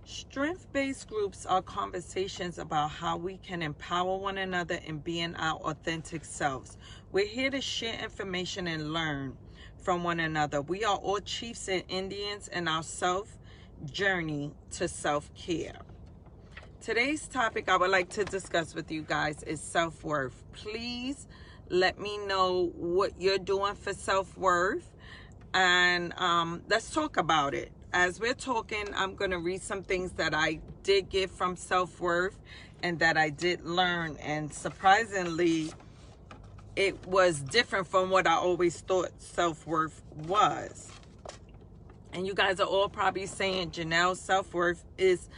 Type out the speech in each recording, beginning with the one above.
Strength-based groups are conversations about how we can empower one another in being our authentic selves. We're here to share information and learn from one another. We are all chiefs and Indians in our journey to self-care. Today's topic I would like to discuss with you guys is self-worth. Please let me know what you're doing for self-worth, and let's talk about it. As we're talking, I'm going to read some things that I did get from self-worth and that I did learn, and surprisingly, it was different from what I always thought self-worth was. And you guys are all probably saying, Janelle, self-worth is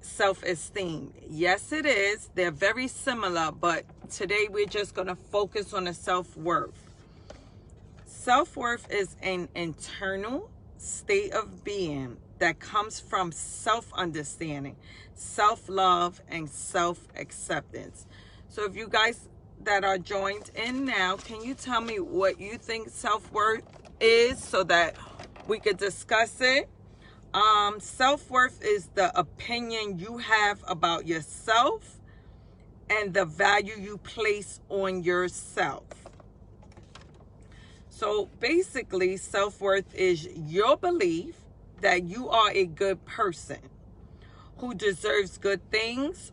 self-esteem. Yes, it is. They're very similar, but today we're just going to focus on the self-worth. Self-worth is an internal state of being that comes from self-understanding, self-love, and self-acceptance. So if you guys that are joined in now, can you tell me what you think self-worth is so that we could discuss it? Self-worth is the opinion you have about yourself and the value you place on yourself. So basically, self-worth is your belief that you are a good person who deserves good things,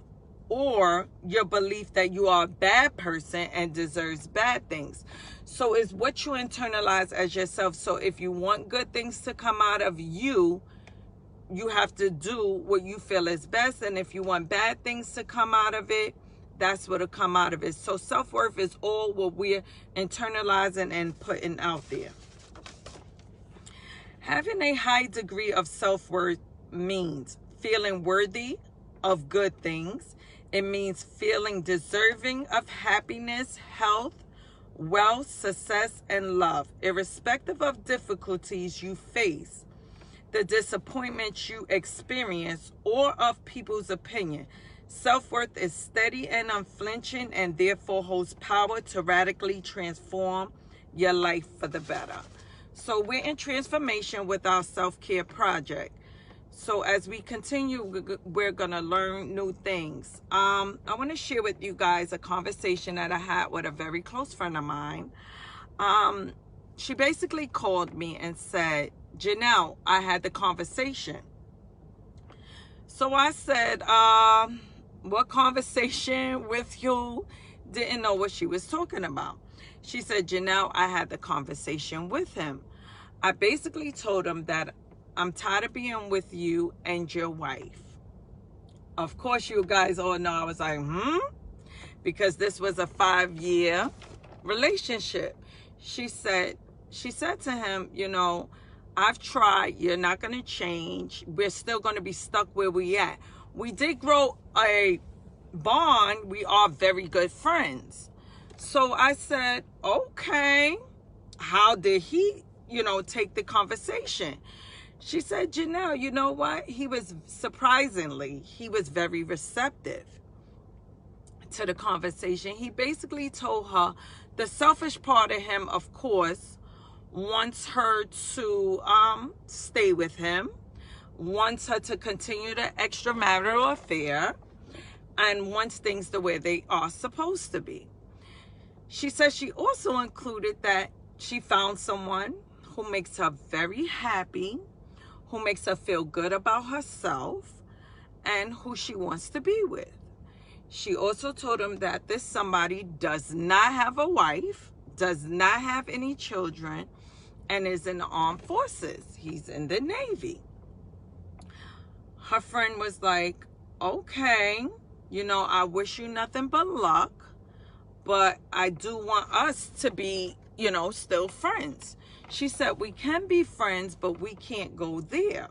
or your belief that you are a bad person and deserves bad things. So it's what you internalize as yourself. So if you want good things to come out of you, you have to do what you feel is best. And if you want bad things to come out of it, that's what'll come out of it. So self-worth is all what we're internalizing and putting out there. Having a high degree of self-worth means feeling worthy of good things. It means feeling deserving of happiness, health, wealth, success, and love, irrespective of difficulties you face, the disappointments you experience, or of people's opinion. Self-worth is steady and unflinching, and therefore holds power to radically transform your life for the better. So we're in transformation with our self-care project. So as we continue, we're going to learn new things. I want to share with you guys a conversation that I had with a very close friend of mine. She basically called me and said, Janelle, I had the conversation. So I said, what conversation with you? Didn't know what she was talking about. She said, Janelle, I had the conversation with him. I basically told him that I'm tired of being with you and your wife. Of course, you guys all know I was like, because this was a 5-year relationship. She said to him, you know, I've tried. You're not going to change. We're still going to be stuck where we at. We did grow a bond. We are very good friends. So I said, okay, how did he, take the conversation? She said, Janelle, you know what? He was very receptive to the conversation. He basically told her the selfish part of him, of course, wants her to stay with him, wants her to continue the extramarital affair, and wants things the way they are supposed to be. She says she also included that she found someone who makes her very happy, who makes her feel good about herself, and who she wants to be with. She also told him that this somebody does not have a wife, does not have any children, and is in the armed forces. He's in the Navy. Her friend was like, okay, I wish you nothing but luck, but I do want us to be, still friends. She said, we can be friends, but we can't go there.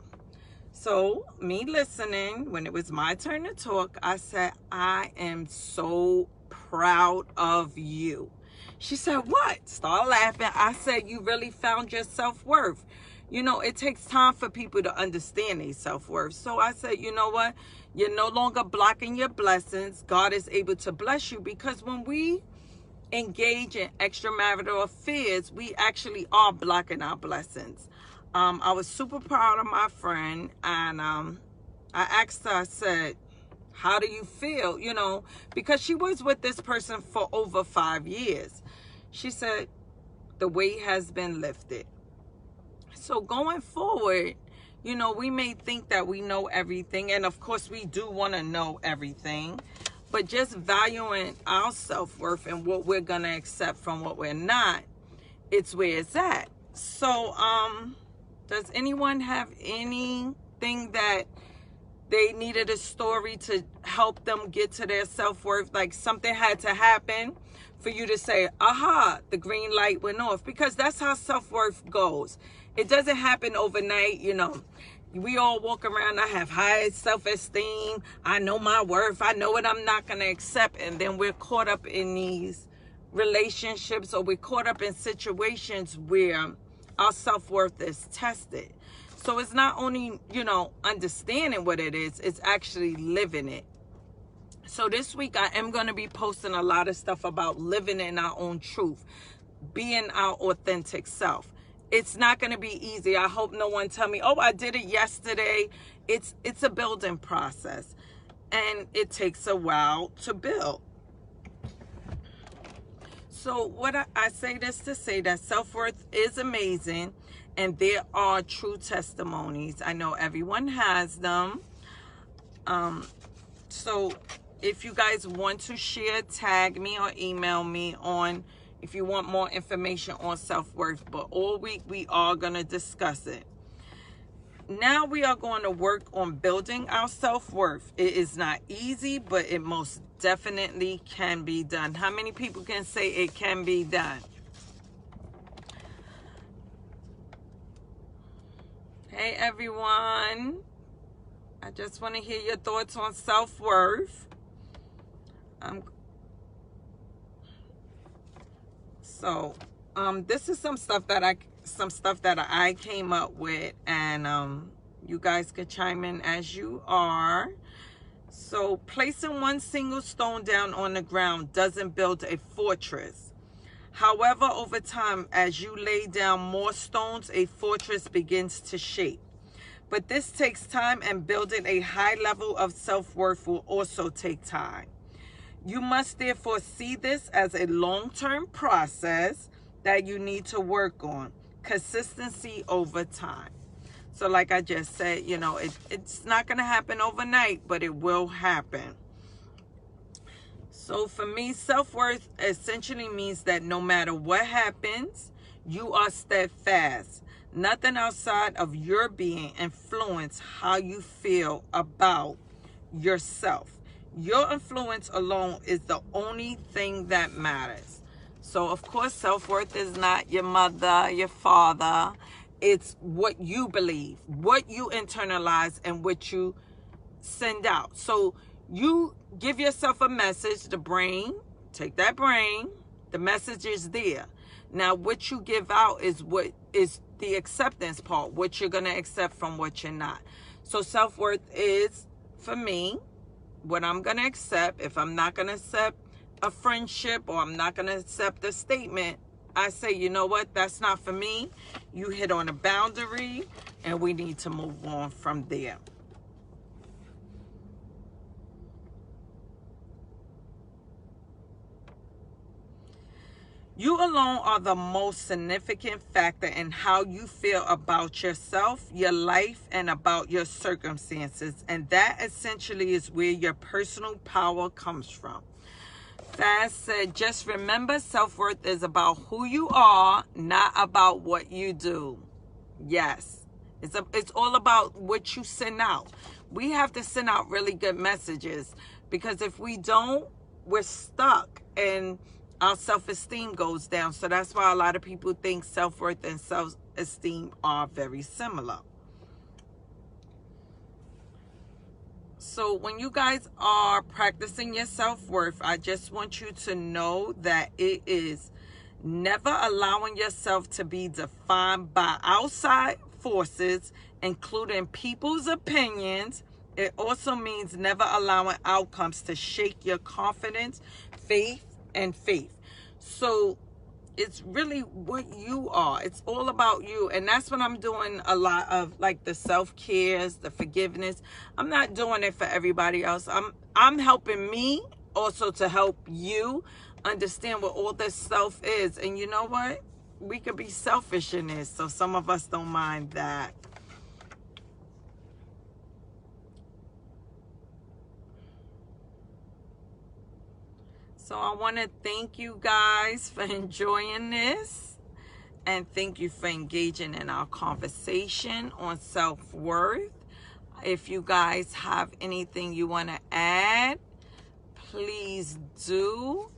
So me listening, when it was my turn to talk, I said, I am so proud of you. She said, what? Start laughing. I said, you really found your self-worth. It takes time for people to understand their self-worth. So I said, you know what? You're no longer blocking your blessings. God is able to bless you, because when we engage in extramarital affairs, we actually are blocking our blessings. I was super proud of my friend, and I asked her, I said, how do you feel? You know, because she was with this person for over 5 years. She said, the weight has been lifted. So going forward, you know, we may think that we know everything. And of course, we do want to know everything. But just valuing our self-worth and what we're going to accept from what we're not, it's where it's at. So, does anyone have anything that they needed a story to help them get to their self-worth? Like something had to happen for you to say, aha, the green light went off. Because that's how self-worth goes. It doesn't happen overnight, you know. We all walk around, I have high self-esteem, I know my worth, I know what I'm not going to accept. And then we're caught up in these relationships, or we're caught up in situations where our self-worth is tested. So it's not only, you know, understanding what it is, it's actually living it. So this week I am going to be posting a lot of stuff about living in our own truth, being our authentic self. It's not going to be easy. I hope no one tell me, oh, I did it yesterday. It's a building process, and it takes a while to build. So what I say this to say that self-worth is amazing, and there are true testimonies. I know everyone has them. So if you guys want to share, tag me or email me on if you want more information on self-worth. But all week we are going to discuss it. Now we are going to work on building our self-worth. It is not easy, but it most definitely can be done. How many people can say it can be done? Hey everyone. I just want to hear your thoughts on self-worth. This is some stuff that I came up with, and you guys could chime in as you are. So placing one single stone down on the ground doesn't build a fortress. However, over time, as you lay down more stones, a fortress begins to shape. But this takes time, and building a high level of self-worth will also take time. You must therefore see this as a long-term process that you need to work on. Consistency over time. So like I just said, you know, it's not going to happen overnight, but it will happen. So for me, self-worth essentially means that no matter what happens, you are steadfast. Nothing outside of your being influences how you feel about yourself. Your influence alone is the only thing that matters. So, of course, self-worth is not your mother, your father. It's what you believe, what you internalize, and what you send out. So you give yourself a message, the brain, take that brain, the message is there. Now, what you give out is what is the acceptance part, what you're going to accept from what you're not. So self-worth is, for me, what I'm going to accept. If I'm not going to accept a friendship, or I'm not going to accept a statement, I say, you know what, that's not for me. You hit on a boundary, and we need to move on from there. You alone are the most significant factor in how you feel about yourself, your life, and about your circumstances. And that essentially is where your personal power comes from. Fast said, just remember, self-worth is about who you are, not about what you do. Yes. It's all about what you send out. We have to send out really good messages, because if we don't, we're stuck, and our self-esteem goes down. So that's why a lot of people think self-worth and self-esteem are very similar. So when you guys are practicing your self-worth, I just want you to know that it is never allowing yourself to be defined by outside forces, including people's opinions. It also means never allowing outcomes to shake your confidence, faith. So it's really what you are. It's all about you. And that's what I'm doing a lot of, like the self-cares, the forgiveness. I'm not doing it for everybody else. I'm helping me also to help you understand what all this self is. And you know what? We could be selfish in this, so some of us don't mind that. So I want to thank you guys for enjoying this, and thank you for engaging in our conversation on self-worth. If you guys have anything you want to add, please do.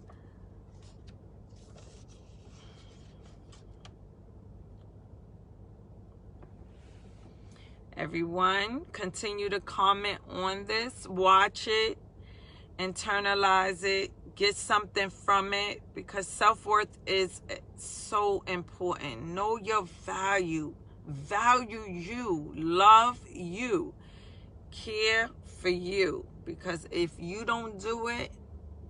Everyone, continue to comment on this, watch it, internalize it, get something from it, because self-worth is so important. Know your value. Value you. Love you. Care for you. Because if you don't do it,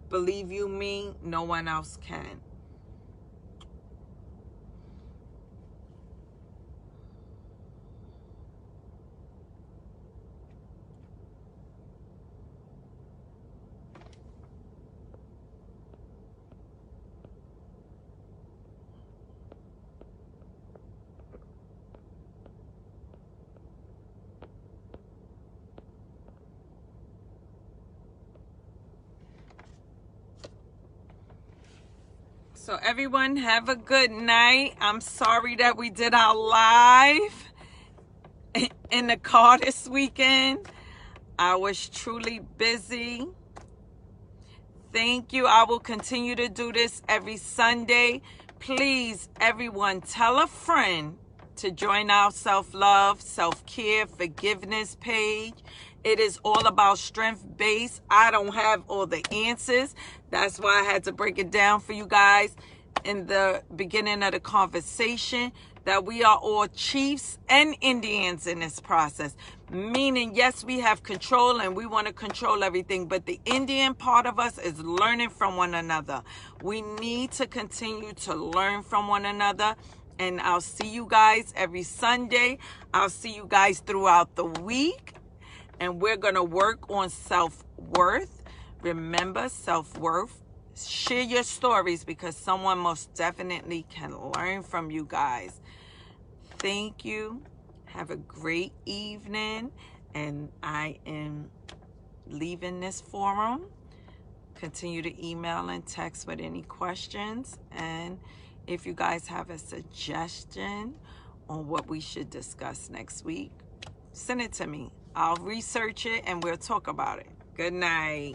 believe you me, no one else can. So everyone, have a good night. I'm sorry that we did our live in the car this weekend. I was truly busy. Thank you. I will continue to do this every Sunday. Please, everyone, tell a friend to join our self-love, self-care, forgiveness page. It is all about strength-based. I don't have all the answers. That's why I had to break it down for you guys in the beginning of the conversation, that we are all chiefs and Indians in this process. Meaning, yes, we have control and we want to control everything, but the Indian part of us is learning from one another. We need to continue to learn from one another. And I'll see you guys every Sunday. I'll see you guys throughout the week. And we're going to work on self-worth. Remember, self-worth. Share your stories, because someone most definitely can learn from you guys. Thank you. Have a great evening. And I am leaving this forum. Continue to email and text with any questions. And if you guys have a suggestion on what we should discuss next week, send it to me. I'll research it and we'll talk about it. Good night.